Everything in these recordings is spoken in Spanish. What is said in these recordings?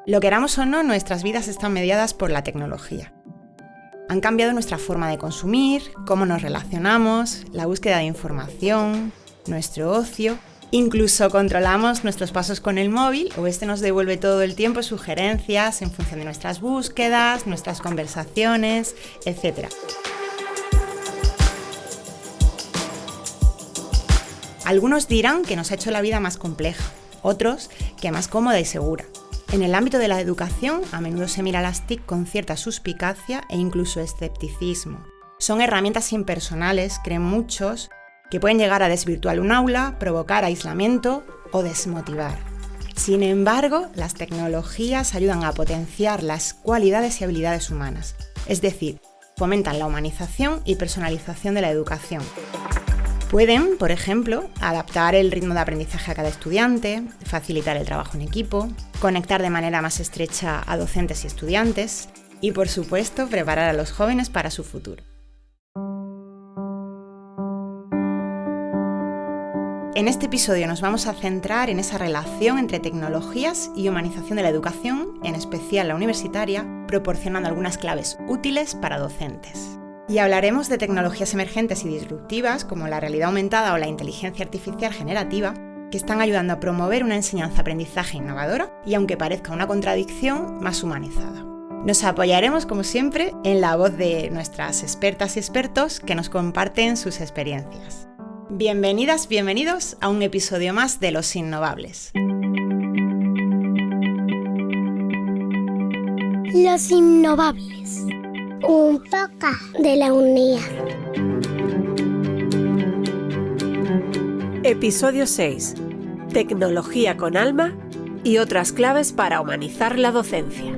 Lo queramos o no, nuestras vidas están mediadas por la tecnología. Han cambiado nuestra forma de consumir, cómo nos relacionamos, la búsqueda de información, nuestro ocio. Incluso controlamos nuestros pasos con el móvil o este nos devuelve todo el tiempo sugerencias en función de nuestras búsquedas, nuestras conversaciones, etc. Algunos dirán que nos ha hecho la vida más compleja, otros que más cómoda y segura. En el ámbito de la educación, a menudo se mira a las TIC con cierta suspicacia e incluso escepticismo. Son herramientas impersonales, creen muchos, que pueden llegar a desvirtuar un aula, provocar aislamiento o desmotivar. Sin embargo, las tecnologías ayudan a potenciar las cualidades y habilidades humanas, es decir, fomentan la humanización y personalización de la educación. Pueden, por ejemplo, adaptar el ritmo de aprendizaje a cada estudiante, facilitar el trabajo en equipo, conectar de manera más estrecha a docentes y estudiantes y, por supuesto, preparar a los jóvenes para su futuro. En este episodio nos vamos a centrar en esa relación entre tecnologías y humanización de la educación, en especial la universitaria, proporcionando algunas claves útiles para docentes. Y hablaremos de tecnologías emergentes y disruptivas como la realidad aumentada o la inteligencia artificial generativa, que están ayudando a promover una enseñanza-aprendizaje innovadora y, aunque parezca una contradicción, más humanizada. Nos apoyaremos, como siempre, en la voz de nuestras expertas y expertos que nos comparten sus experiencias. Bienvenidas, bienvenidos a un episodio más de Los Innovables. Los Innovables. Un podcast de la UNIA. Episodio 6. Tecnología con alma y otras claves para humanizar la docencia.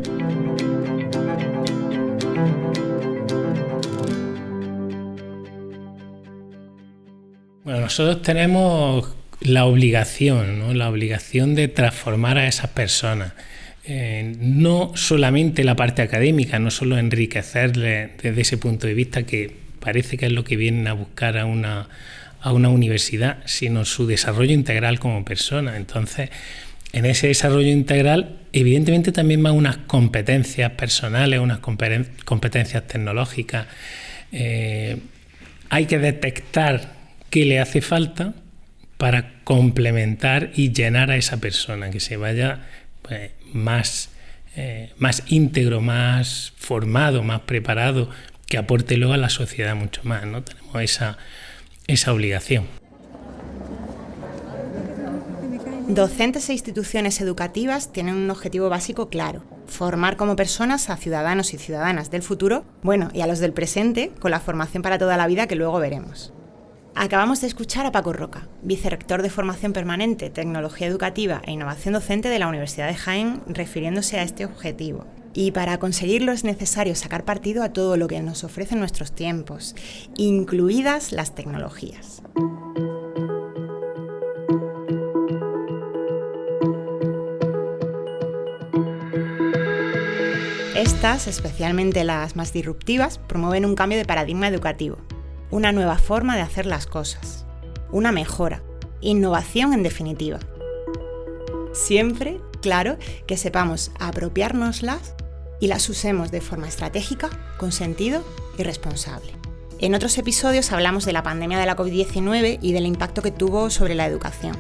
Bueno, nosotros tenemos la obligación, ¿no? La obligación de transformar a esas personas. No solamente la parte académica, no solo enriquecerle desde ese punto de vista que parece que es lo que vienen a buscar a una universidad, sino su desarrollo integral como persona. Entonces, en ese desarrollo integral, evidentemente también van unas competencias personales, unas competencias tecnológicas. Hay que detectar qué le hace falta para complementar y llenar a esa persona, que se vaya más íntegro, más formado, más preparado, que aporte luego a la sociedad mucho más, ¿no? Tenemos esa obligación. Docentes e instituciones educativas tienen un objetivo básico claro: formar como personas a ciudadanos y ciudadanas del futuro, y a los del presente, con la formación para toda la vida que luego veremos. Acabamos de escuchar a Paco Roca, vicerrector de Formación Permanente, Tecnología Educativa e Innovación Docente de la Universidad de Jaén, refiriéndose a este objetivo. Y para conseguirlo es necesario sacar partido a todo lo que nos ofrecen nuestros tiempos, incluidas las tecnologías. Estas, especialmente las más disruptivas, promueven un cambio de paradigma educativo, una nueva forma de hacer las cosas, una mejora, innovación en definitiva. Siempre, claro, que sepamos apropiárnoslas y las usemos de forma estratégica, con sentido y responsable. En otros episodios hablamos de la pandemia de la COVID-19 y del impacto que tuvo sobre la educación.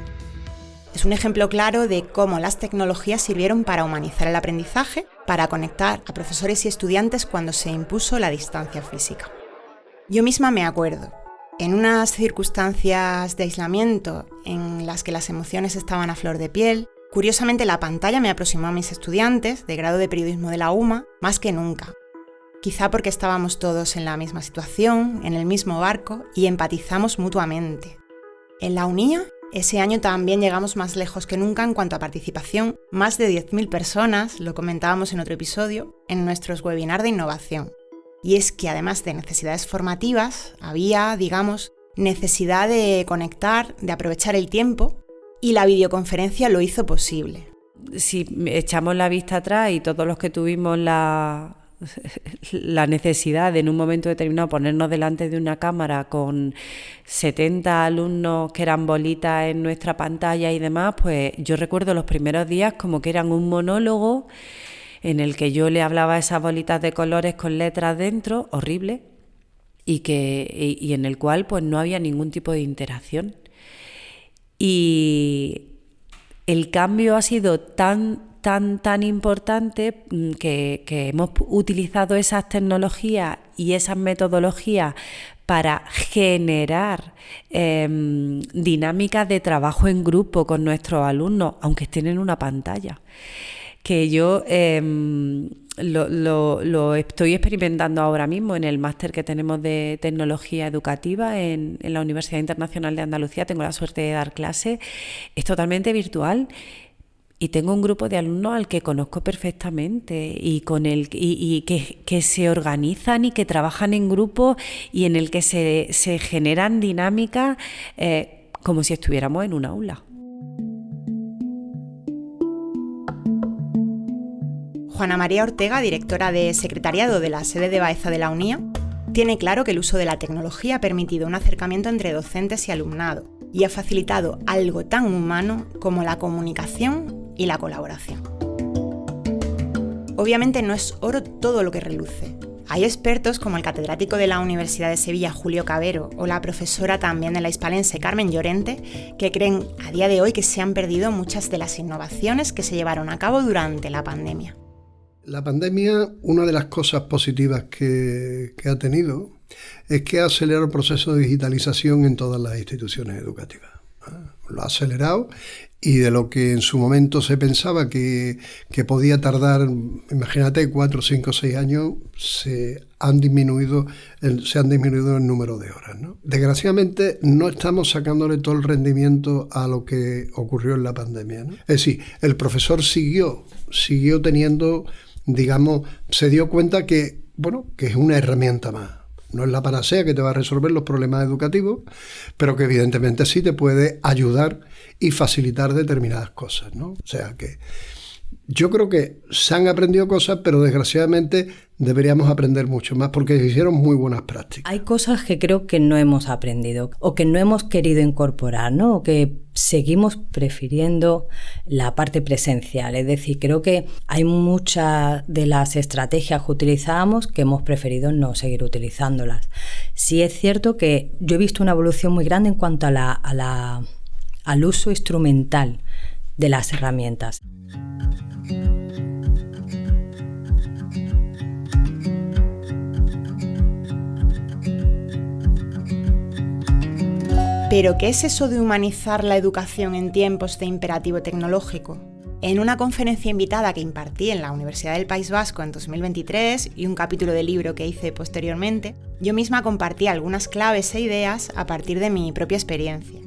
Es un ejemplo claro de cómo las tecnologías sirvieron para humanizar el aprendizaje, para conectar a profesores y estudiantes cuando se impuso la distancia física. Yo misma me acuerdo, en unas circunstancias de aislamiento en las que las emociones estaban a flor de piel, curiosamente la pantalla me aproximó a mis estudiantes de grado de periodismo de la UMA más que nunca. Quizá porque estábamos todos en la misma situación, en el mismo barco y empatizamos mutuamente. En la UNIA, ese año también llegamos más lejos que nunca en cuanto a participación, más de 10.000 personas, lo comentábamos en otro episodio, en nuestros webinars de innovación. Y es que además de necesidades formativas, había, necesidad de conectar, de aprovechar el tiempo, y la videoconferencia lo hizo posible. Si echamos la vista atrás y todos los que tuvimos la la necesidad de en un momento determinado ponernos delante de una cámara con 70 alumnos que eran bolitas en nuestra pantalla y demás, pues yo recuerdo los primeros días como que eran un monólogo en el que yo le hablaba a esas bolitas de colores con letras dentro, horrible, y en el cual pues no había ningún tipo de interacción. Y el cambio ha sido tan importante que hemos utilizado esas tecnologías y esas metodologías para generar dinámicas de trabajo en grupo con nuestros alumnos, aunque estén en una pantalla. Que yo lo estoy experimentando ahora mismo en el máster que tenemos de tecnología educativa en la Universidad Internacional de Andalucía. Tengo la suerte de dar clases, es totalmente virtual. Y tengo un grupo de alumnos al que conozco perfectamente y con el que se organizan y que trabajan en grupo y en el que se generan dinámicas como si estuviéramos en un aula. Juana María Ortega, directora de Secretariado de la sede de Baeza de la UNIA, tiene claro que el uso de la tecnología ha permitido un acercamiento entre docentes y alumnado y ha facilitado algo tan humano como la comunicación y la colaboración. Obviamente no es oro todo lo que reluce. Hay expertos como el catedrático de la Universidad de Sevilla, Julio Cabero, o la profesora también de la hispalense, Carmen Llorente, que creen a día de hoy que se han perdido muchas de las innovaciones que se llevaron a cabo durante la pandemia. La pandemia, una de las cosas positivas que ha tenido es que ha acelerado el proceso de digitalización en todas las instituciones educativas. Lo ha acelerado y de lo que en su momento se pensaba que podía tardar, imagínate, 4, 5, 6 años, se han disminuido el número de horas, ¿no? Desgraciadamente no estamos sacándole todo el rendimiento a lo que ocurrió en la pandemia, ¿no? Es decir, el profesor siguió teniendo, digamos, se dio cuenta que es una herramienta más. No es la panacea que te va a resolver los problemas educativos, pero que evidentemente sí te puede ayudar y facilitar determinadas cosas, ¿no? O sea que yo creo que se han aprendido cosas, pero desgraciadamente deberíamos aprender mucho más porque se hicieron muy buenas prácticas. Hay cosas que creo que no hemos aprendido o que no hemos querido incorporar, ¿no? O que seguimos prefiriendo la parte presencial. Es decir, creo que hay muchas de las estrategias que utilizábamos que hemos preferido no seguir utilizándolas. Sí es cierto que yo he visto una evolución muy grande en cuanto al uso instrumental de las herramientas. ¿Pero qué es eso de humanizar la educación en tiempos de imperativo tecnológico? En una conferencia invitada que impartí en la Universidad del País Vasco en 2023 y un capítulo de libro que hice posteriormente, yo misma compartí algunas claves e ideas a partir de mi propia experiencia.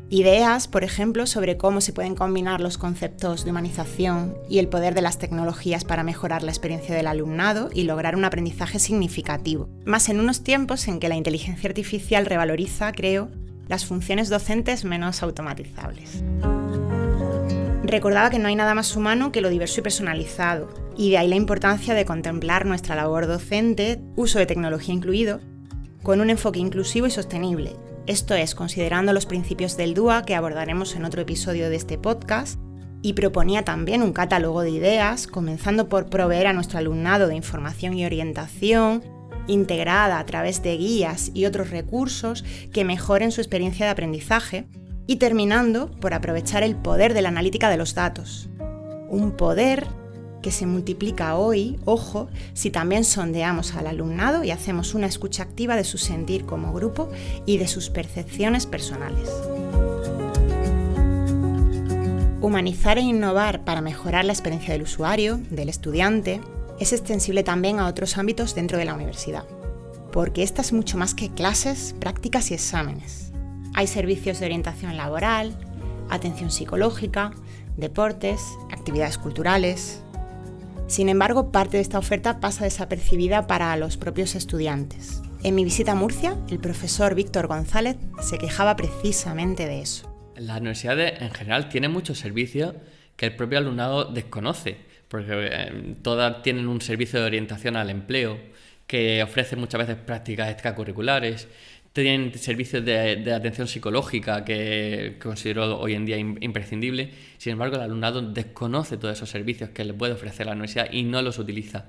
Ideas, por ejemplo, sobre cómo se pueden combinar los conceptos de humanización y el poder de las tecnologías para mejorar la experiencia del alumnado y lograr un aprendizaje significativo. Más en unos tiempos en que la inteligencia artificial revaloriza, creo, las funciones docentes menos automatizables. Recordaba que no hay nada más humano que lo diverso y personalizado, y de ahí la importancia de contemplar nuestra labor docente, uso de tecnología incluido, con un enfoque inclusivo y sostenible. Esto es, considerando los principios del DUA que abordaremos en otro episodio de este podcast, y proponía también un catálogo de ideas, comenzando por proveer a nuestro alumnado de información y orientación, integrada a través de guías y otros recursos que mejoren su experiencia de aprendizaje, y terminando por aprovechar el poder de la analítica de los datos. Un poder que se multiplica hoy, ojo, si también sondeamos al alumnado y hacemos una escucha activa de su sentir como grupo y de sus percepciones personales. Humanizar e innovar para mejorar la experiencia del usuario, del estudiante, es extensible también a otros ámbitos dentro de la universidad, porque esta es mucho más que clases, prácticas y exámenes. Hay servicios de orientación laboral, atención psicológica, deportes, actividades culturales. Sin embargo, parte de esta oferta pasa desapercibida para los propios estudiantes. En mi visita a Murcia, el profesor Víctor González se quejaba precisamente de eso. Las universidades en general tienen muchos servicios que el propio alumnado desconoce, porque todas tienen un servicio de orientación al empleo que ofrece muchas veces prácticas extracurriculares, tienen servicios de atención psicológica que considero hoy en día imprescindible. Sin embargo, el alumnado desconoce todos esos servicios que le puede ofrecer la universidad y no los utiliza.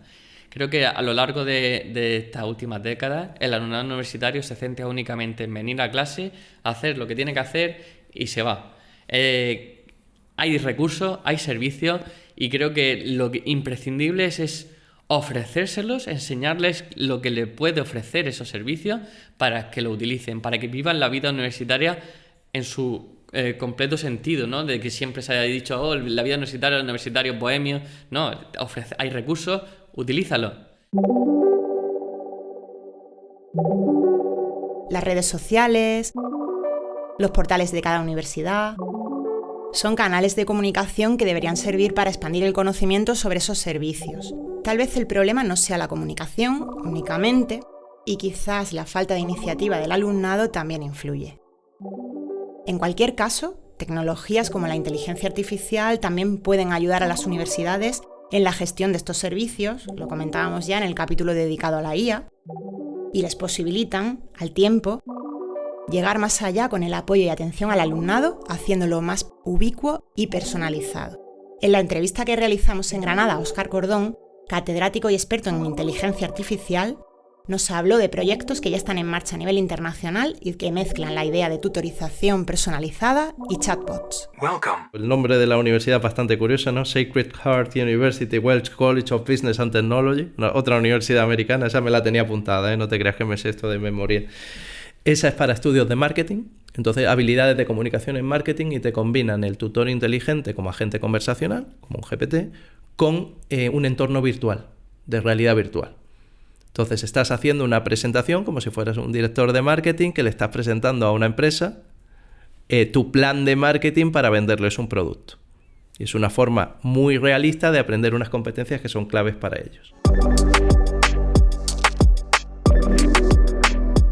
Creo que a lo largo de estas últimas décadas el alumnado universitario se centra únicamente en venir a clase, hacer lo que tiene que hacer y se va. Hay recursos, hay servicios y creo que lo imprescindible es ofrecérselos, enseñarles lo que le puede ofrecer esos servicios para que lo utilicen, para que vivan la vida universitaria en su completo sentido, ¿no? De que siempre se haya dicho, la vida universitaria, el universitario es bohemio. No, hay recursos, utilízalos. Las redes sociales, los portales de cada universidad, son canales de comunicación que deberían servir para expandir el conocimiento sobre esos servicios. Tal vez el problema no sea la comunicación únicamente, y quizás la falta de iniciativa del alumnado también influye. En cualquier caso, tecnologías como la inteligencia artificial también pueden ayudar a las universidades en la gestión de estos servicios, lo comentábamos ya en el capítulo dedicado a la IA, y les posibilitan, al tiempo, llegar más allá con el apoyo y atención al alumnado, haciéndolo más ubicuo y personalizado. En la entrevista que realizamos en Granada a Óscar Cordón, catedrático y experto en inteligencia artificial, nos habló de proyectos que ya están en marcha a nivel internacional y que mezclan la idea de tutorización personalizada y chatbots. El nombre de la universidad es bastante curioso, ¿no? Sacred Heart University Welch College of Business and Technology, otra universidad americana, esa me la tenía apuntada, no te creas que me sé esto de memoria. Esa es para estudios de marketing, entonces habilidades de comunicación en marketing, y te combinan el tutor inteligente como agente conversacional, como un GPT, con un entorno virtual, de realidad virtual. Entonces estás haciendo una presentación como si fueras un director de marketing que le estás presentando a una empresa tu plan de marketing para venderles un producto. Y es una forma muy realista de aprender unas competencias que son claves para ellos.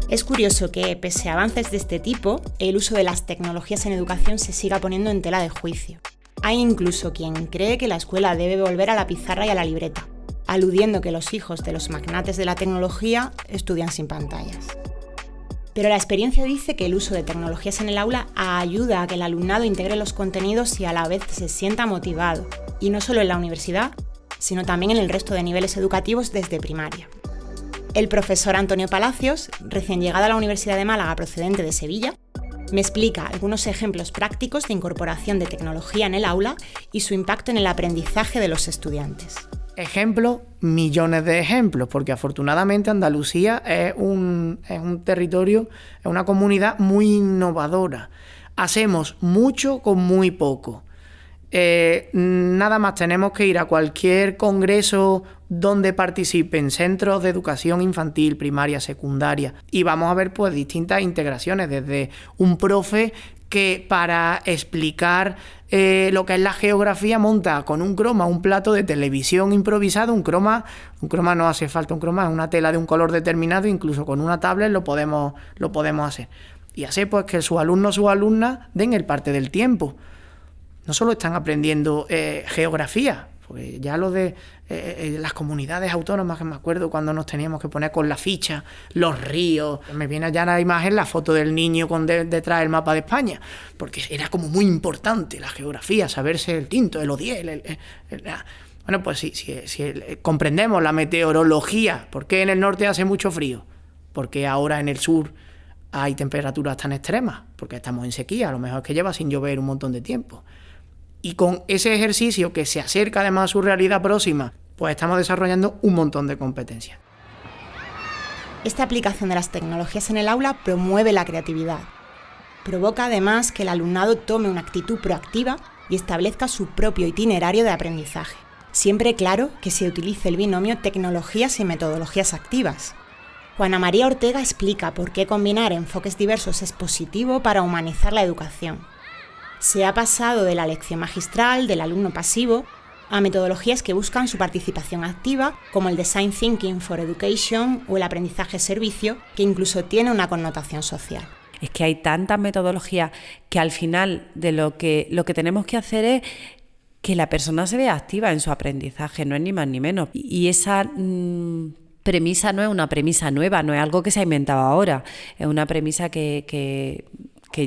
Es curioso que, pese a avances de este tipo, el uso de las tecnologías en educación se siga poniendo en tela de juicio. Hay incluso quien cree que la escuela debe volver a la pizarra y a la libreta, aludiendo que los hijos de los magnates de la tecnología estudian sin pantallas. Pero la experiencia dice que el uso de tecnologías en el aula ayuda a que el alumnado integre los contenidos y a la vez se sienta motivado, y no solo en la universidad, sino también en el resto de niveles educativos desde primaria. El profesor Antonio Palacios, recién llegado a la Universidad de Málaga procedente de Sevilla, me explica algunos ejemplos prácticos de incorporación de tecnología en el aula y su impacto en el aprendizaje de los estudiantes. Ejemplos, millones de ejemplos, porque afortunadamente Andalucía es un territorio, es una comunidad muy innovadora. Hacemos mucho con muy poco. Nada más tenemos que ir a cualquier congreso donde participen centros de educación infantil, primaria, secundaria, y vamos a ver pues distintas integraciones, desde un profe que para explicar lo que es la geografía monta con un croma un plato de televisión improvisado. Un croma no hace falta un croma, es una tela de un color determinado, incluso con una tablet lo podemos hacer. Y hace pues que sus alumnos, sus alumnas den el parte del tiempo. No solo están aprendiendo geografía, porque ya lo de las comunidades autónomas, que me acuerdo cuando nos teníamos que poner con la ficha, los ríos, me viene ya la imagen, la foto del niño con detrás el mapa de España, porque era como muy importante la geografía, saberse el tinto, el odiel, Bueno, pues si comprendemos la meteorología, ¿por qué en el norte hace mucho frío? Porque ahora en el sur hay temperaturas tan extremas, porque estamos en sequía, a lo mejor es que lleva sin llover un montón de tiempo. Y con ese ejercicio que se acerca además a su realidad próxima, pues estamos desarrollando un montón de competencias. Esta aplicación de las tecnologías en el aula promueve la creatividad. Provoca además que el alumnado tome una actitud proactiva y establezca su propio itinerario de aprendizaje. Siempre claro que se utilice el binomio tecnologías y metodologías activas. Juana María Ortega explica por qué combinar enfoques diversos es positivo para humanizar la educación. Se ha pasado de la lección magistral, del alumno pasivo, a metodologías que buscan su participación activa, como el Design Thinking for Education o el aprendizaje servicio, que incluso tiene una connotación social. Es que hay tantas metodologías que al final de lo que tenemos que hacer es que la persona se vea activa en su aprendizaje, no es ni más ni menos. Y esa premisa no es una premisa nueva, no es algo que se ha inventado ahora, es una premisa que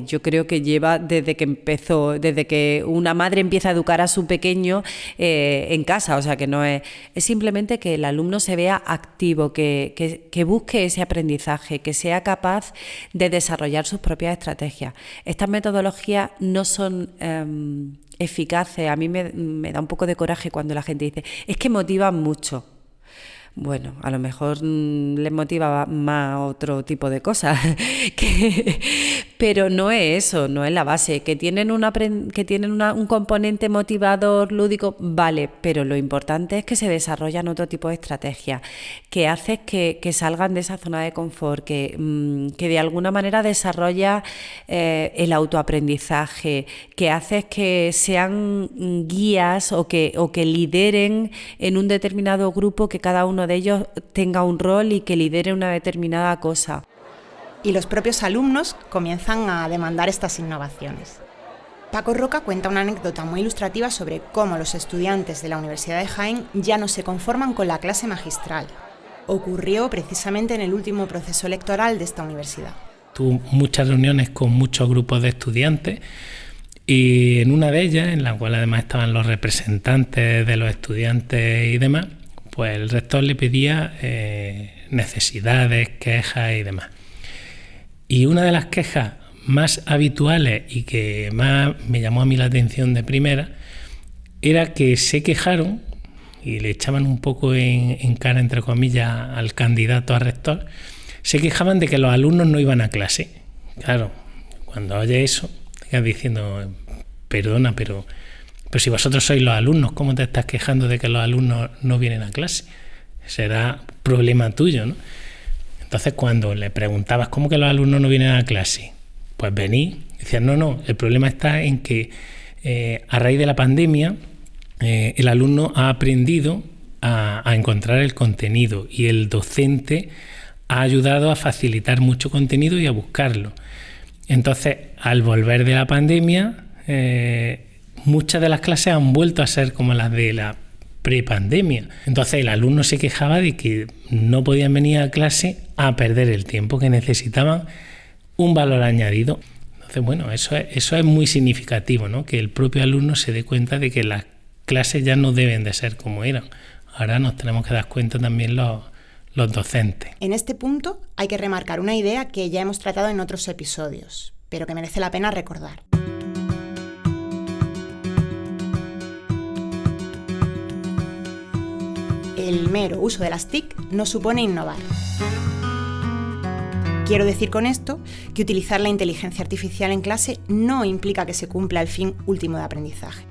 yo creo que lleva desde que una madre empieza a educar a su pequeño en casa, o sea que no es simplemente que el alumno se vea activo, que busque ese aprendizaje, que sea capaz de desarrollar sus propias estrategias. Estas metodologías no son eficaces, a mí me da un poco de coraje cuando la gente dice, es que motivan mucho. Bueno, a lo mejor les motiva más otro tipo de cosas, pero no es eso, no es la base. Que tienen un componente motivador, lúdico, vale, pero lo importante es que se desarrollan otro tipo de estrategias, que haces que salgan de esa zona de confort, que de alguna manera desarrolla el autoaprendizaje, que haces que sean guías o que lideren en un determinado grupo, que cada uno de ellos tenga un rol y que lidere una determinada cosa. Y los propios alumnos comienzan a demandar estas innovaciones. Paco Roca cuenta una anécdota muy ilustrativa sobre cómo los estudiantes de la Universidad de Jaén ya no se conforman con la clase magistral. Ocurrió precisamente en el último proceso electoral de esta universidad. Tuve muchas reuniones con muchos grupos de estudiantes y en una de ellas, en la cual además estaban los representantes de los estudiantes y demás, pues el rector le pedía necesidades, quejas y demás. Y una de las quejas más habituales y que más me llamó a mí la atención de primera era que se quejaron y le echaban un poco en cara, entre comillas, al candidato a rector, se quejaban de que los alumnos no iban a clase. Claro, cuando oye eso, te quedas diciendo, perdona, pero si vosotros sois los alumnos, ¿cómo te estás quejando de que los alumnos no vienen a clase? Será problema tuyo, ¿no? Entonces, cuando le preguntabas cómo que los alumnos no vienen a clase, pues vení, decían, no, el problema está en que a raíz de la pandemia el alumno ha aprendido a encontrar el contenido y el docente ha ayudado a facilitar mucho contenido y a buscarlo. Entonces, al volver de la pandemia, muchas de las clases han vuelto a ser como las de la prepandemia. Entonces el alumno se quejaba de que no podían venir a clase a perder el tiempo, que necesitaban un valor añadido. Entonces, bueno, eso es muy significativo, ¿no? Que el propio alumno se dé cuenta de que las clases ya no deben de ser como eran. Ahora nos tenemos que dar cuenta también los docentes. En este punto hay que remarcar una idea que ya hemos tratado en otros episodios, pero que merece la pena recordar. El mero uso de las TIC no supone innovar. Quiero decir con esto que utilizar la inteligencia artificial en clase no implica que se cumpla el fin último de aprendizaje.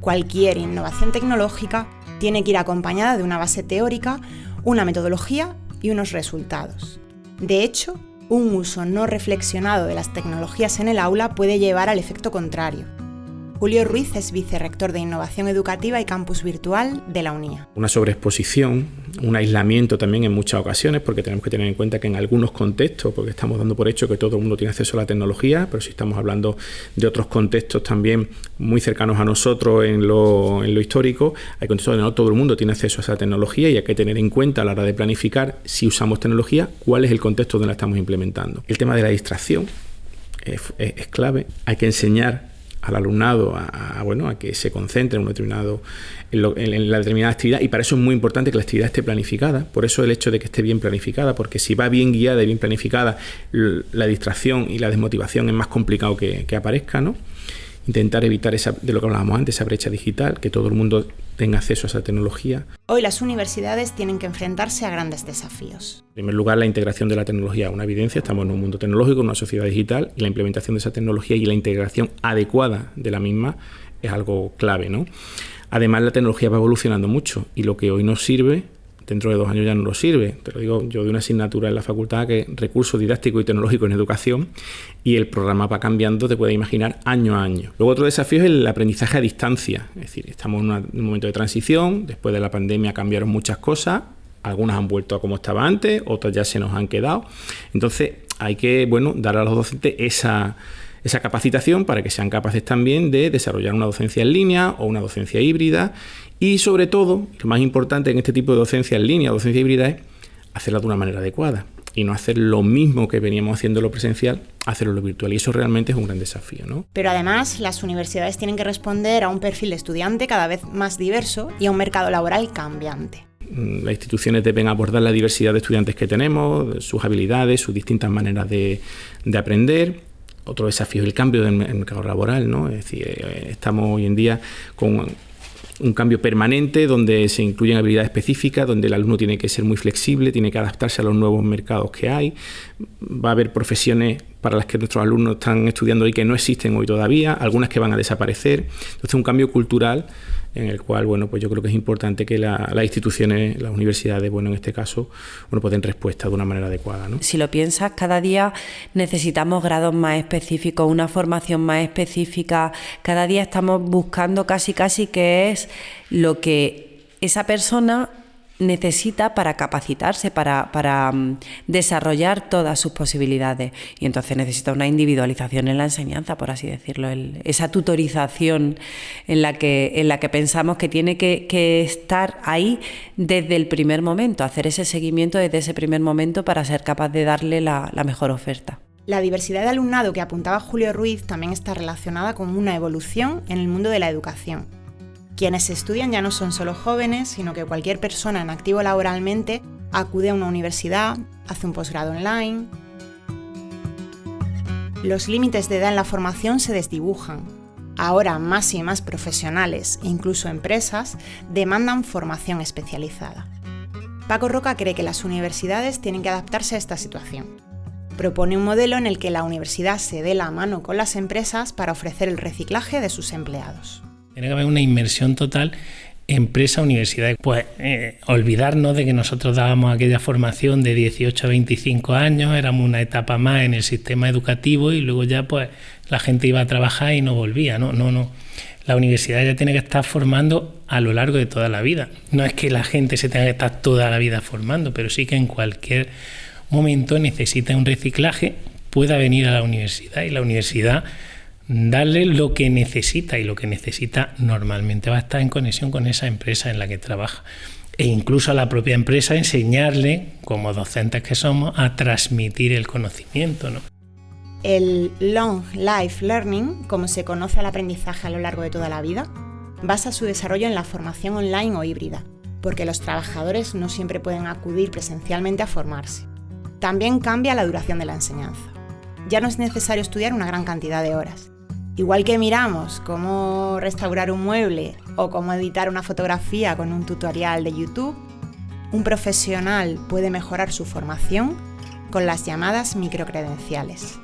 Cualquier innovación tecnológica tiene que ir acompañada de una base teórica, una metodología y unos resultados. De hecho, un uso no reflexionado de las tecnologías en el aula puede llevar al efecto contrario. Julio Ruiz es vicerrector de Innovación Educativa y Campus Virtual de la UNIA. Una sobreexposición, un aislamiento también en muchas ocasiones, porque tenemos que tener en cuenta que en algunos contextos, porque estamos dando por hecho que todo el mundo tiene acceso a la tecnología, pero si estamos hablando de otros contextos también muy cercanos a nosotros en lo histórico, hay contextos donde no todo el mundo tiene acceso a esa tecnología y hay que tener en cuenta a la hora de planificar, si usamos tecnología, cuál es el contexto donde la estamos implementando. El tema de la distracción es clave, hay que enseñar al alumnado a que se concentre en la determinada actividad, y para eso es muy importante que la actividad esté planificada. Por eso el hecho de que esté bien planificada, porque si va bien guiada y bien planificada, la distracción y la desmotivación es más complicado que aparezca, ¿no? Intentar evitar de lo que hablábamos antes, esa brecha digital, que todo el mundo tenga acceso a esa tecnología. Hoy las universidades tienen que enfrentarse a grandes desafíos. En primer lugar, la integración de la tecnología, una evidencia, estamos en un mundo tecnológico, en una sociedad digital, y la implementación de esa tecnología y la integración adecuada de la misma es algo clave, ¿no? Además, la tecnología va evolucionando mucho y lo que hoy nos sirve, dentro de 2 años ya no nos sirve. Te lo digo yo de una asignatura en la facultad que es recursos didácticos y tecnológicos en educación, y el programa va cambiando, te puedes imaginar, año a año. Luego otro desafío es el aprendizaje a distancia, es decir, estamos en un momento de transición, después de la pandemia cambiaron muchas cosas, algunas han vuelto a como estaba antes, otras ya se nos han quedado. Entonces hay que dar a los docentes esa capacitación para que sean capaces también de desarrollar una docencia en línea o una docencia híbrida y sobre todo, lo más importante en este tipo de docencia en línea o docencia híbrida es hacerla de una manera adecuada y no hacer lo mismo que veníamos haciendo en lo presencial, hacerlo en lo virtual y eso realmente es un gran desafío, ¿no? Pero además las universidades tienen que responder a un perfil de estudiante cada vez más diverso y a un mercado laboral cambiante. Las instituciones deben abordar la diversidad de estudiantes que tenemos, sus habilidades, sus distintas maneras de aprender. Otro desafío es el cambio del mercado laboral, ¿no? Es decir, estamos hoy en día con un cambio permanente donde se incluyen habilidades específicas, donde el alumno tiene que ser muy flexible, tiene que adaptarse a los nuevos mercados que hay. Va a haber profesiones para las que nuestros alumnos están estudiando hoy que no existen hoy todavía, algunas que van a desaparecer. Entonces, un cambio cultural en el cual, bueno, pues yo creo que es importante que las instituciones, las universidades, bueno, en este caso, bueno, pues den respuesta de una manera adecuada, ¿no? Si lo piensas, cada día necesitamos grados más específicos, una formación más específica. Cada día estamos buscando casi qué es lo que esa persona necesita para capacitarse, para desarrollar todas sus posibilidades. Y entonces necesita una individualización en la enseñanza, por así decirlo, esa tutorización en la que pensamos que tiene que estar ahí desde el primer momento, hacer ese seguimiento desde ese primer momento para ser capaz de darle la mejor oferta. La diversidad de alumnado que apuntaba Julio Ruiz también está relacionada con una evolución en el mundo de la educación. Quienes estudian ya no son solo jóvenes, sino que cualquier persona en activo laboralmente acude a una universidad, hace un posgrado online. Los límites de edad en la formación se desdibujan. Ahora más y más profesionales e incluso empresas demandan formación especializada. Paco Roca cree que las universidades tienen que adaptarse a esta situación. Propone un modelo en el que la universidad se dé la mano con las empresas para ofrecer el reciclaje de sus empleados. Tiene que haber una inmersión total empresa-universidad. Pues olvidarnos de que nosotros dábamos aquella formación de 18 a 25 años, éramos una etapa más en el sistema educativo y luego ya pues la gente iba a trabajar y no volvía. No. La universidad ya tiene que estar formando a lo largo de toda la vida. No es que la gente se tenga que estar toda la vida formando, pero sí que en cualquier momento necesita un reciclaje, pueda venir a la universidad y la universidad darle lo que necesita y lo que necesita normalmente va a estar en conexión con esa empresa en la que trabaja e incluso a la propia empresa enseñarle, como docentes que somos, a transmitir el conocimiento, ¿no? El Long Life Learning, como se conoce al aprendizaje a lo largo de toda la vida, basa su desarrollo en la formación online o híbrida, porque los trabajadores no siempre pueden acudir presencialmente a formarse. También cambia la duración de la enseñanza. Ya no es necesario estudiar una gran cantidad de horas. Igual que miramos cómo restaurar un mueble o cómo editar una fotografía con un tutorial de YouTube, un profesional puede mejorar su formación con las llamadas microcredenciales.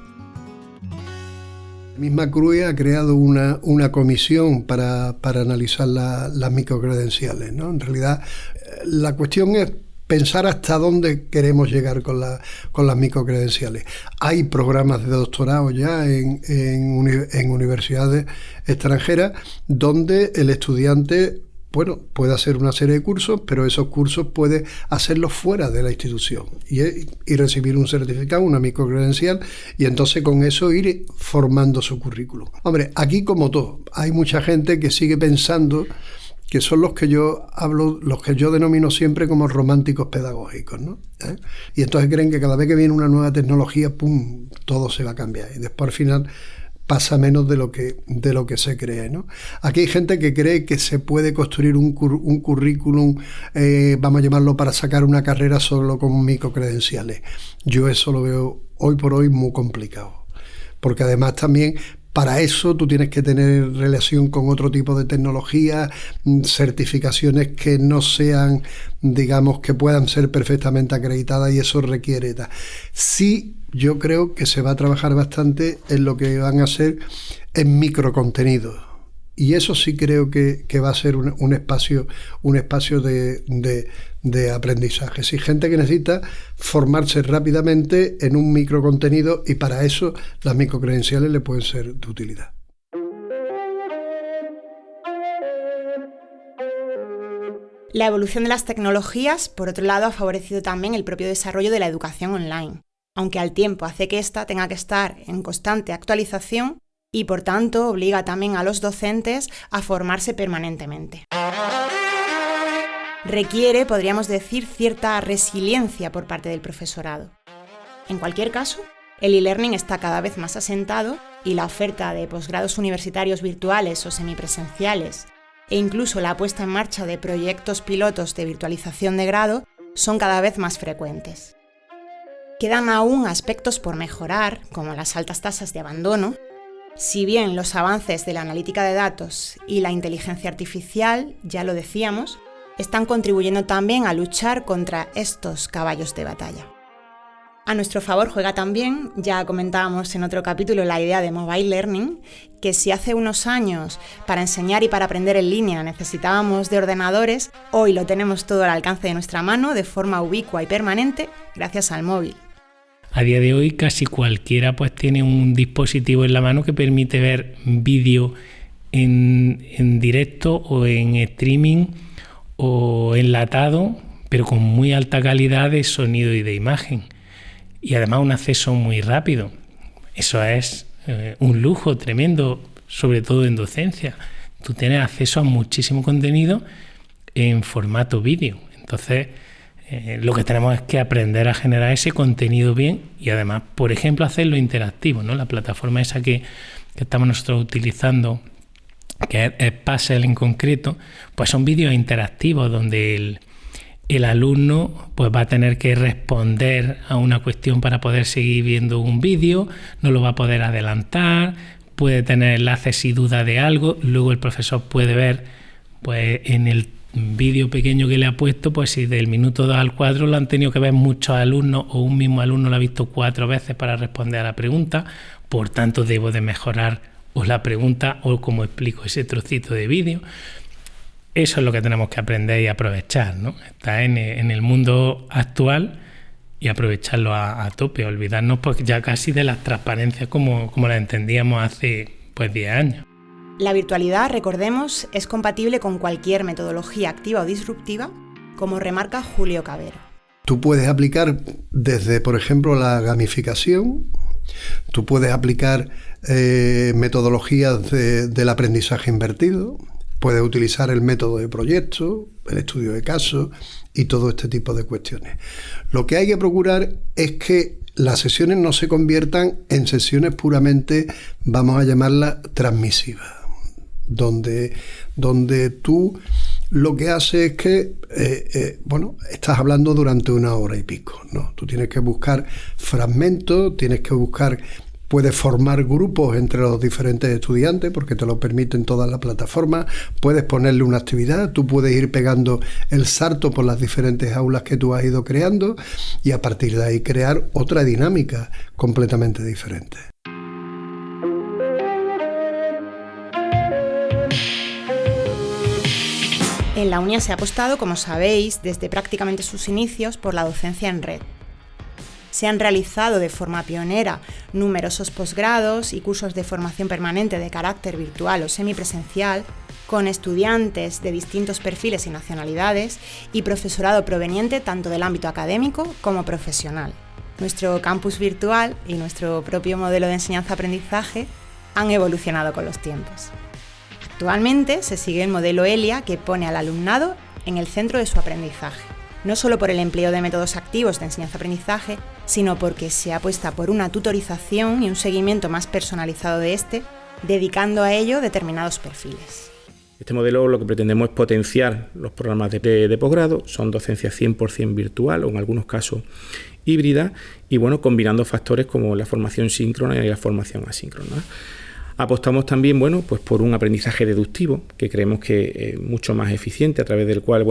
La misma CRUE ha creado una comisión para analizar las microcredenciales, ¿no? En realidad, la cuestión es pensar hasta dónde queremos llegar con las microcredenciales. Hay programas de doctorado ya en universidades extranjeras donde el estudiante puede hacer una serie de cursos, pero esos cursos puede hacerlos fuera de la institución y recibir un certificado, una microcredencial, y entonces con eso ir formando su currículum. Hombre, aquí como todo, hay mucha gente que sigue pensando que son los que yo denomino siempre como románticos pedagógicos, ¿no? Y entonces creen que cada vez que viene una nueva tecnología, ¡pum!, todo se va a cambiar. Y después al final pasa menos de lo que se cree, ¿no? Aquí hay gente que cree que se puede construir un currículum, vamos a llamarlo, para sacar una carrera solo con microcredenciales. Yo eso lo veo hoy por hoy muy complicado. Porque además también para eso tú tienes que tener relación con otro tipo de tecnología, certificaciones que no sean, digamos, que puedan ser perfectamente acreditadas, y eso requiere. Sí, yo creo que se va a trabajar bastante en lo que van a ser en microcontenidos. Y eso sí creo que va a ser un espacio de aprendizaje. Sí, gente que necesita formarse rápidamente en un microcontenido, y para eso las microcredenciales le pueden ser de utilidad. La evolución de las tecnologías, por otro lado, ha favorecido también el propio desarrollo de la educación online. aunque al tiempo hace que ésta tenga que estar en constante actualización y por tanto obliga también a los docentes a formarse permanentemente. Requiere, podríamos decir, cierta resiliencia por parte del profesorado. En cualquier caso, el e-learning está cada vez más asentado y la oferta de posgrados universitarios virtuales o semipresenciales e incluso la puesta en marcha de proyectos pilotos de virtualización de grado son cada vez más frecuentes. Quedan aún aspectos por mejorar, como las altas tasas de abandono, si bien los avances de la analítica de datos y la inteligencia artificial, ya lo decíamos, están contribuyendo también a luchar contra estos caballos de batalla. A nuestro favor juega también, ya comentábamos en otro capítulo, la idea de mobile learning, que si hace unos años para enseñar y para aprender en línea necesitábamos de ordenadores, hoy lo tenemos todo al alcance de nuestra mano de forma ubicua y permanente gracias al móvil. A día de hoy casi cualquiera pues tiene un dispositivo en la mano que permite ver vídeo en directo o en streaming o enlatado, pero con muy alta calidad de sonido y de imagen. Y además un acceso muy rápido. Eso es un lujo tremendo, sobre todo en docencia. Tú tienes acceso a muchísimo contenido en formato vídeo. Entonces, lo que tenemos es que aprender a generar ese contenido bien y además, por ejemplo, hacerlo interactivo, ¿no? La plataforma esa que estamos nosotros utilizando, que es Puzzle en concreto, pues son vídeos interactivos donde el alumno pues va a tener que responder a una cuestión para poder seguir viendo un vídeo, no lo va a poder adelantar, puede tener enlaces si duda de algo, luego el profesor puede ver pues en el vídeo pequeño que le ha puesto, pues si del minuto 2 al 4 lo han tenido que ver muchos alumnos o un mismo alumno lo ha visto 4 veces para responder a la pregunta, por tanto debo de mejorar o la pregunta o cómo explico ese trocito de vídeo. Eso es lo que tenemos que aprender y aprovechar, ¿no? Está en el mundo actual y aprovecharlo a tope, olvidarnos pues ya casi de las transparencias como las entendíamos hace pues 10 años. La virtualidad, recordemos, es compatible con cualquier metodología activa o disruptiva, como remarca Julio Cabero. Tú puedes aplicar desde, por ejemplo, la gamificación, tú puedes aplicar metodologías del aprendizaje invertido, puedes utilizar el método de proyecto, el estudio de casos y todo este tipo de cuestiones. Lo que hay que procurar es que las sesiones no se conviertan en sesiones puramente, vamos a llamarlas, transmisivas, donde tú lo que haces es que, estás hablando durante 1 hora y pico, ¿no? Tú tienes que buscar fragmentos, puedes formar grupos entre los diferentes estudiantes porque te lo permiten todas las plataformas, puedes ponerle una actividad, tú puedes ir pegando el salto por las diferentes aulas que tú has ido creando y a partir de ahí crear otra dinámica completamente diferente. En la UNIA se ha apostado, como sabéis, desde prácticamente sus inicios por la docencia en red. Se han realizado de forma pionera numerosos posgrados y cursos de formación permanente de carácter virtual o semipresencial, con estudiantes de distintos perfiles y nacionalidades y profesorado proveniente tanto del ámbito académico como profesional. Nuestro campus virtual y nuestro propio modelo de enseñanza-aprendizaje han evolucionado con los tiempos. Actualmente se sigue el modelo ELIA, que pone al alumnado en el centro de su aprendizaje, no solo por el empleo de métodos activos de enseñanza-aprendizaje, sino porque se apuesta por una tutorización y un seguimiento más personalizado de este, dedicando a ello determinados perfiles. Este modelo lo que pretendemos es potenciar los programas de posgrado, son docencia 100% virtual o en algunos casos híbrida y combinando factores como la formación síncrona y la formación asíncrona. Apostamos también pues por un aprendizaje deductivo que creemos que es mucho más eficiente, a través del cual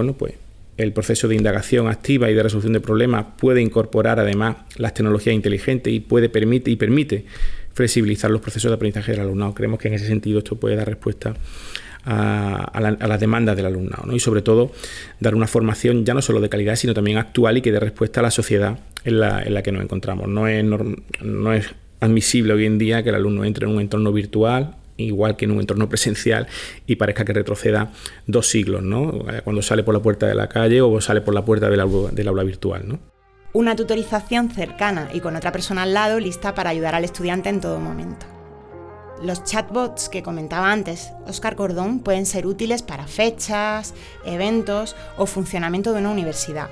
el proceso de indagación activa y de resolución de problemas puede incorporar además las tecnologías inteligentes y permite flexibilizar los procesos de aprendizaje del alumnado. Creemos que en ese sentido esto puede dar respuesta a las demandas del alumnado, ¿no? Y sobre todo dar una formación ya no solo de calidad sino también actual y que dé respuesta a la sociedad en la que nos encontramos. No es admisible hoy en día que el alumno entre en un entorno virtual igual que en un entorno presencial y parezca que retroceda 2 siglos, ¿no? Cuando sale por la puerta de la calle o sale por la puerta del aula virtual, ¿no? Una tutorización cercana y con otra persona al lado lista para ayudar al estudiante en todo momento. Los chatbots que comentaba antes Óscar Cordón pueden ser útiles para fechas, eventos o funcionamiento de una universidad.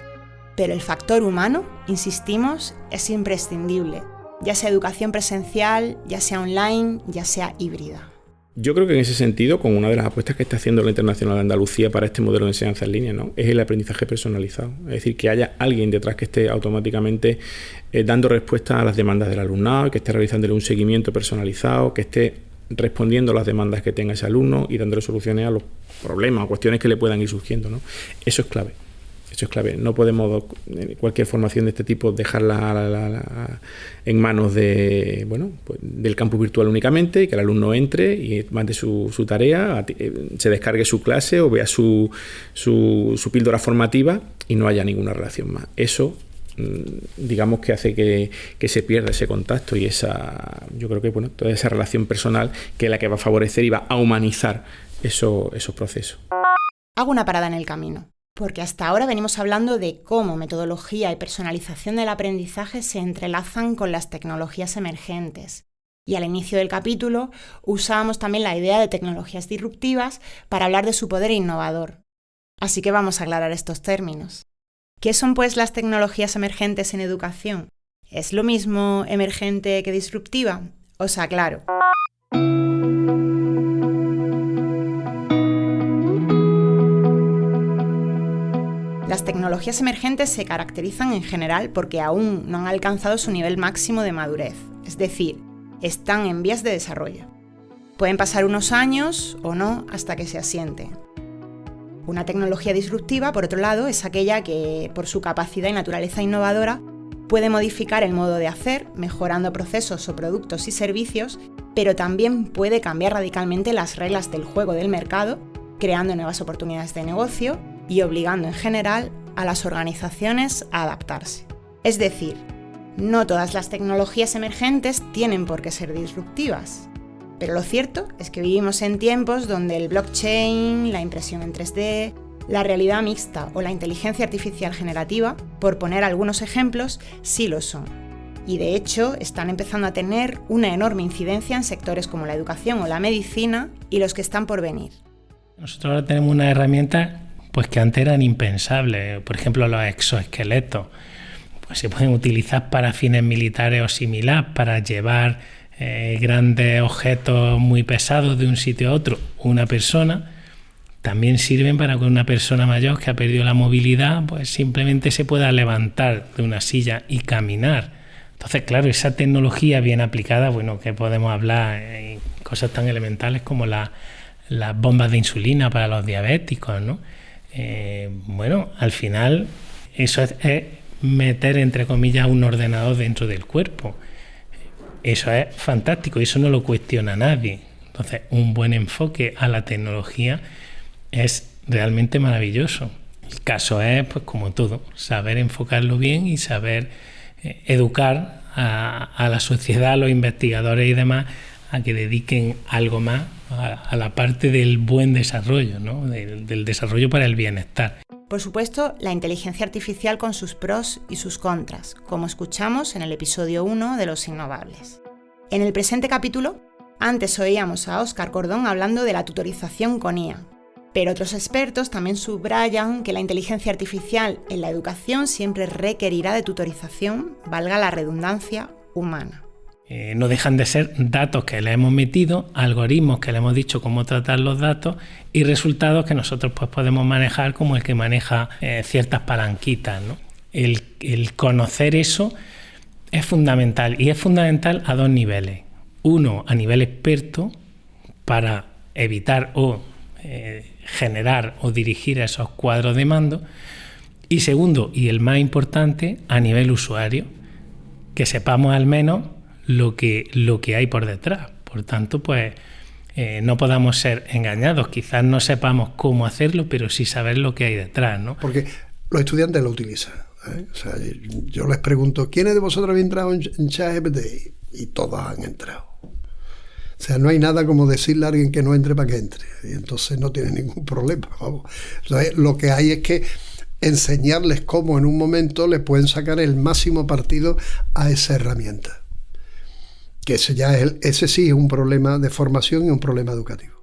Pero el factor humano, insistimos, es imprescindible, ya sea educación presencial, ya sea online, ya sea híbrida. Yo creo que en ese sentido, con una de las apuestas que está haciendo la Internacional de Andalucía para este modelo de enseñanza en línea, ¿no?, es el aprendizaje personalizado. Es decir, que haya alguien detrás que esté automáticamente dando respuesta a las demandas del alumnado, que esté realizándole un seguimiento personalizado, que esté respondiendo a las demandas que tenga ese alumno y dándole soluciones a los problemas o cuestiones que le puedan ir surgiendo, ¿no? Eso es clave. Eso es clave. No podemos cualquier formación de este tipo dejarla en manos de, pues del campus virtual únicamente, y que el alumno entre y mande su tarea, se descargue su clase o vea su píldora formativa y no haya ninguna relación más. Eso, digamos, que hace que se pierda ese contacto y yo creo que toda esa relación personal, que es la que va a favorecer y va a humanizar esos procesos. Hago una parada en el camino, porque hasta ahora venimos hablando de cómo metodología y personalización del aprendizaje se entrelazan con las tecnologías emergentes. Y al inicio del capítulo usábamos también la idea de tecnologías disruptivas para hablar de su poder innovador. Así que vamos a aclarar estos términos. ¿Qué son pues las tecnologías emergentes en educación? ¿Es lo mismo emergente que disruptiva? Os aclaro. Las tecnologías emergentes se caracterizan en general porque aún no han alcanzado su nivel máximo de madurez, es decir, están en vías de desarrollo. Pueden pasar unos años o no hasta que se asienten. Una tecnología disruptiva, por otro lado, es aquella que, por su capacidad y naturaleza innovadora, puede modificar el modo de hacer, mejorando procesos o productos y servicios, pero también puede cambiar radicalmente las reglas del juego del mercado, creando nuevas oportunidades de negocio y obligando en general a las organizaciones a adaptarse. Es decir, no todas las tecnologías emergentes tienen por qué ser disruptivas, pero lo cierto es que vivimos en tiempos donde el blockchain, la impresión en 3D, la realidad mixta o la inteligencia artificial generativa, por poner algunos ejemplos, sí lo son. Y de hecho están empezando a tener una enorme incidencia en sectores como la educación o la medicina y los que están por venir. Nosotros ahora tenemos unas herramientas pues que antes eran impensables. Por ejemplo, los exoesqueletos pues se pueden utilizar para fines militares o similar, para llevar grandes objetos muy pesados de un sitio a otro. Una persona también sirven para que una persona mayor que ha perdido la movilidad pues simplemente se pueda levantar de una silla y caminar. Entonces, claro, esa tecnología bien aplicada, que podemos hablar en cosas tan elementales como las bombas de insulina para los diabéticos, ¿no? Al final eso es meter, entre comillas, un ordenador dentro del cuerpo. Eso es fantástico y eso no lo cuestiona nadie. Entonces, un buen enfoque a la tecnología es realmente maravilloso. El caso es, pues como todo, saber enfocarlo bien y saber educar a la sociedad, a los investigadores y demás, a que dediquen algo más a la parte del buen desarrollo, ¿no? del desarrollo para el bienestar. Por supuesto, la inteligencia artificial con sus pros y sus contras, como escuchamos en el episodio 1 de Los Innovables. En el presente capítulo, antes oíamos a Óscar Cordón hablando de la tutorización con IA, pero otros expertos también subrayan que la inteligencia artificial en la educación siempre requerirá de tutorización, valga la redundancia, humana. No dejan de ser datos que le hemos metido, algoritmos que le hemos dicho cómo tratar los datos y resultados que nosotros pues podemos manejar como el que maneja ciertas palanquitas, ¿no? El conocer eso es fundamental y es fundamental a dos niveles. Uno, a nivel experto, para evitar o generar o dirigir esos cuadros de mando. Y segundo, y el más importante, a nivel usuario, que sepamos al menos lo que hay por detrás. Por tanto, pues no podamos ser engañados. Quizás no sepamos cómo hacerlo, pero sí saber lo que hay detrás, ¿no? Porque los estudiantes lo utilizan, ¿eh? O sea, yo les pregunto, ¿quiénes de vosotros habéis entrado en ChatGPT? Y todos han entrado. O sea, no hay nada como decirle a alguien que no entre para que entre. Y entonces no tiene ningún problema. Vamos. Entonces, lo que hay es que enseñarles cómo en un momento le pueden sacar el máximo partido a esa herramienta. Que ese sí es un problema de formación y un problema educativo.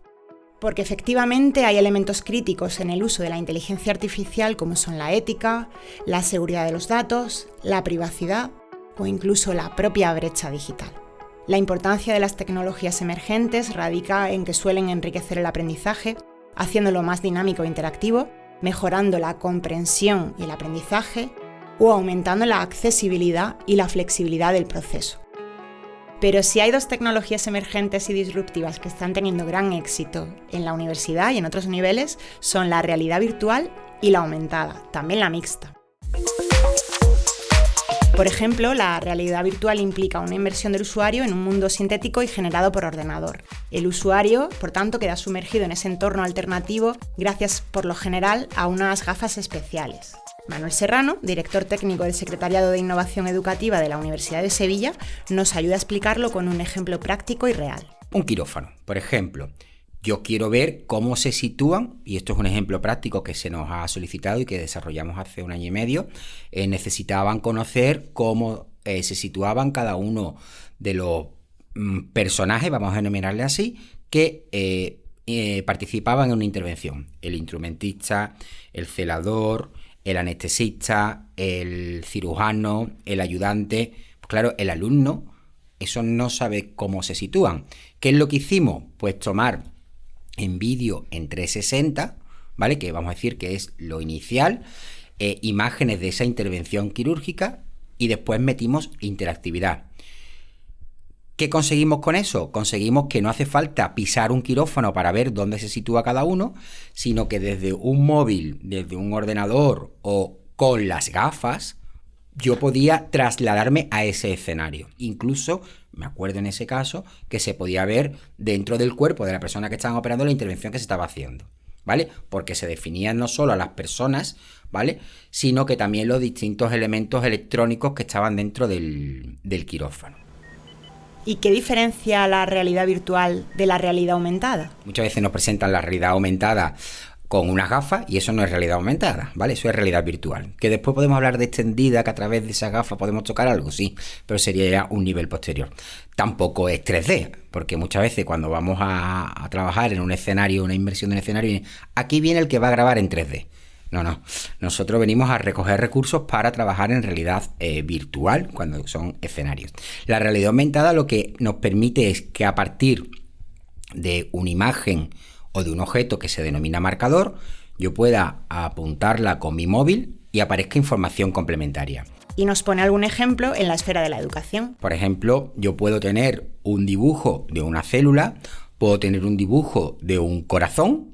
Porque efectivamente hay elementos críticos en el uso de la inteligencia artificial como son la ética, la seguridad de los datos, la privacidad o incluso la propia brecha digital. La importancia de las tecnologías emergentes radica en que suelen enriquecer el aprendizaje, haciéndolo más dinámico e interactivo, mejorando la comprensión y el aprendizaje o aumentando la accesibilidad y la flexibilidad del proceso. Pero si hay dos tecnologías emergentes y disruptivas que están teniendo gran éxito en la universidad y en otros niveles, son la realidad virtual y la aumentada, también la mixta. Por ejemplo, la realidad virtual implica una inmersión del usuario en un mundo sintético y generado por ordenador. El usuario, por tanto, queda sumergido en ese entorno alternativo gracias, por lo general, a unas gafas especiales. Manuel Serrano, director técnico del Secretariado de Innovación Educativa de la Universidad de Sevilla, nos ayuda a explicarlo con un ejemplo práctico y real. Un quirófano, por ejemplo. Yo quiero ver cómo se sitúan, y esto es un ejemplo práctico que se nos ha solicitado y que desarrollamos hace 1 año y medio. Necesitaban conocer cómo se situaban cada uno de los personajes, vamos a denominarle así, que participaban en una intervención. El instrumentista, el celador, el anestesista, el cirujano, el ayudante. Pues claro, el alumno, eso no sabe cómo se sitúan. ¿Qué es lo que hicimos? Pues tomar en vídeo en 360, ¿vale? Que vamos a decir que es lo inicial, imágenes de esa intervención quirúrgica y después metimos interactividad. ¿Qué conseguimos con eso? Conseguimos que no hace falta pisar un quirófano para ver dónde se sitúa cada uno, sino que desde un móvil, desde un ordenador o con las gafas, yo podía trasladarme a ese escenario. Incluso, me acuerdo en ese caso, que se podía ver dentro del cuerpo de la persona que estaban operando la intervención que se estaba haciendo, ¿vale? Porque se definían no solo a las personas, ¿vale? Sino que también los distintos elementos electrónicos que estaban dentro del quirófano. ¿Y qué diferencia la realidad virtual de la realidad aumentada? Muchas veces nos presentan la realidad aumentada con unas gafas y eso no es realidad aumentada, ¿vale? Eso es realidad virtual. Que después podemos hablar de extendida, que a través de esas gafas podemos tocar algo, sí, pero sería ya un nivel posterior. Tampoco es 3D, porque muchas veces cuando vamos a trabajar en un escenario, una inmersión de un escenario, aquí viene el que va a grabar en 3D. No. Nosotros venimos a recoger recursos para trabajar en realidad virtual cuando son escenarios. La realidad aumentada lo que nos permite es que a partir de una imagen o de un objeto que se denomina marcador, yo pueda apuntarla con mi móvil y aparezca información complementaria. Y nos pone algún ejemplo en la esfera de la educación. Por ejemplo, yo puedo tener un dibujo de una célula, puedo tener un dibujo de un corazón,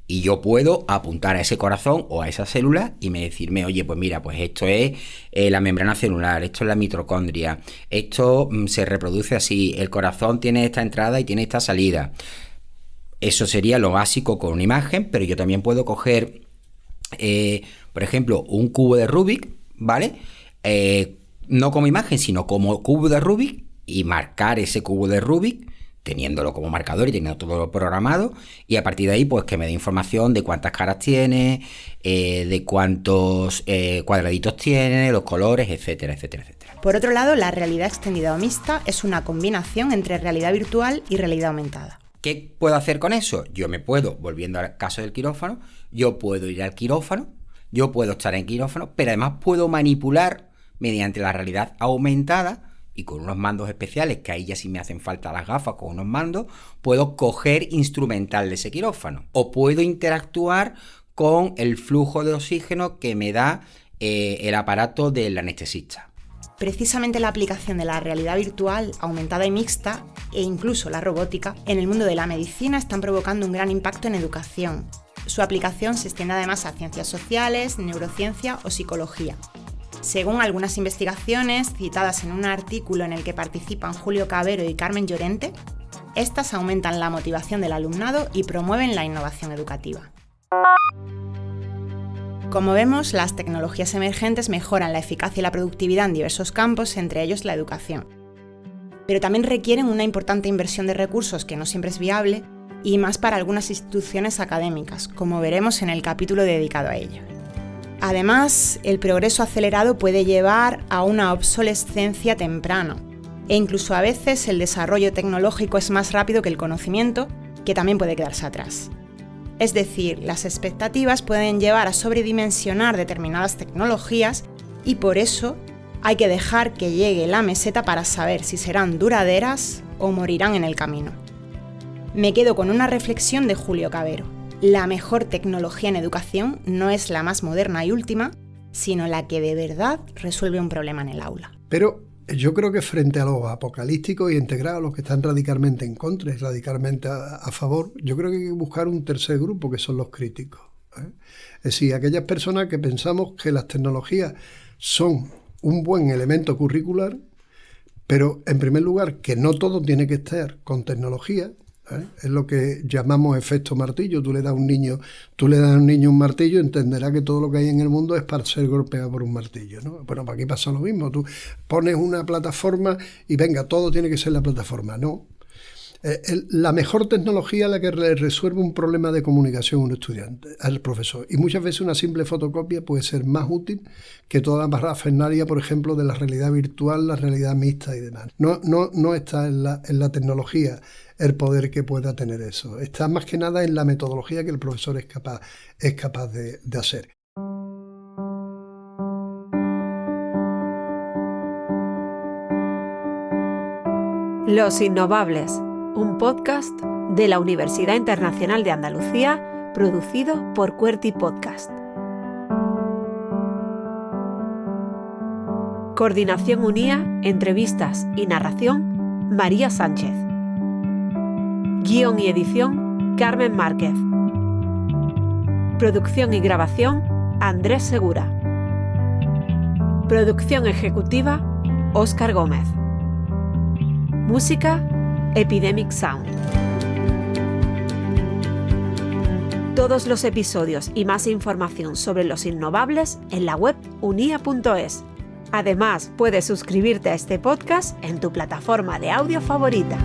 y yo puedo apuntar a ese corazón o a esa célula y decirme, oye, pues mira, pues esto es la membrana celular, esto es la mitocondria, esto se reproduce así, el corazón tiene esta entrada y tiene esta salida. Eso sería lo básico con una imagen, pero yo también puedo coger, por ejemplo, un cubo de Rubik, ¿vale? No como imagen, sino como cubo de Rubik y marcar ese cubo de Rubik, teniéndolo como marcador y teniendo todo programado, y a partir de ahí pues que me dé información de cuántas caras tiene, de cuántos cuadraditos tiene, los colores, etcétera, etcétera, etcétera. Por otro lado, la realidad extendida o mixta es una combinación entre realidad virtual y realidad aumentada. ¿Qué puedo hacer con eso? Yo me puedo, volviendo al caso del quirófano, yo puedo ir al quirófano, yo puedo estar en quirófano, pero además puedo manipular mediante la realidad aumentada y con unos mandos especiales, que ahí ya sí me hacen falta las gafas con unos mandos, puedo coger instrumental de ese quirófano. O puedo interactuar con el flujo de oxígeno que me da el aparato del anestesista. Precisamente la aplicación de la realidad virtual, aumentada y mixta, e incluso la robótica, en el mundo de la medicina están provocando un gran impacto en educación. Su aplicación se extiende además a ciencias sociales, neurociencia o psicología. Según algunas investigaciones citadas en un artículo en el que participan Julio Cabero y Carmen Llorente, estas aumentan la motivación del alumnado y promueven la innovación educativa. Como vemos, las tecnologías emergentes mejoran la eficacia y la productividad en diversos campos, entre ellos la educación. Pero también requieren una importante inversión de recursos que no siempre es viable, y más para algunas instituciones académicas, como veremos en el capítulo dedicado a ello. Además, el progreso acelerado puede llevar a una obsolescencia temprana e incluso a veces el desarrollo tecnológico es más rápido que el conocimiento, que también puede quedarse atrás. Es decir, las expectativas pueden llevar a sobredimensionar determinadas tecnologías y por eso hay que dejar que llegue la meseta para saber si serán duraderas o morirán en el camino. Me quedo con una reflexión de Julio Cavero. La mejor tecnología en educación no es la más moderna y última, sino la que de verdad resuelve un problema en el aula. Pero yo creo que frente a los apocalípticos y integrados, los que están radicalmente en contra y radicalmente a favor, yo creo que hay que buscar un tercer grupo, que son los críticos, ¿eh? Es decir, aquellas personas que pensamos que las tecnologías son un buen elemento curricular, pero en primer lugar que no todo tiene que estar con tecnología, ¿eh? Es lo que llamamos efecto martillo. Tú le das a un niño un martillo, entenderá que todo lo que hay en el mundo es para ser golpeado por un martillo, ¿no? Bueno, pues aquí pasa lo mismo. Tú pones una plataforma y venga, todo tiene que ser la plataforma. No. La mejor tecnología es la que resuelve un problema de comunicación a un estudiante, al profesor. Y muchas veces una simple fotocopia puede ser más útil que toda la parafernalia, por ejemplo, de la realidad virtual, la realidad mixta y demás. No está en la tecnología el poder que pueda tener eso. Está más que nada en la metodología que el profesor es capaz de hacer. Los Innovables, un podcast de la Universidad Internacional de Andalucía, producido por QWERTY Podcast. Coordinación UNIA, entrevistas y narración, María Sánchez. Guión y edición, Carmen Márquez. Producción y grabación, Andrés Segura. Producción ejecutiva, Óscar Gómez. Música, Epidemic Sound. Todos los episodios y más información sobre Los Innovables en la web unia.es. Además, puedes suscribirte a este podcast en tu plataforma de audio favorita.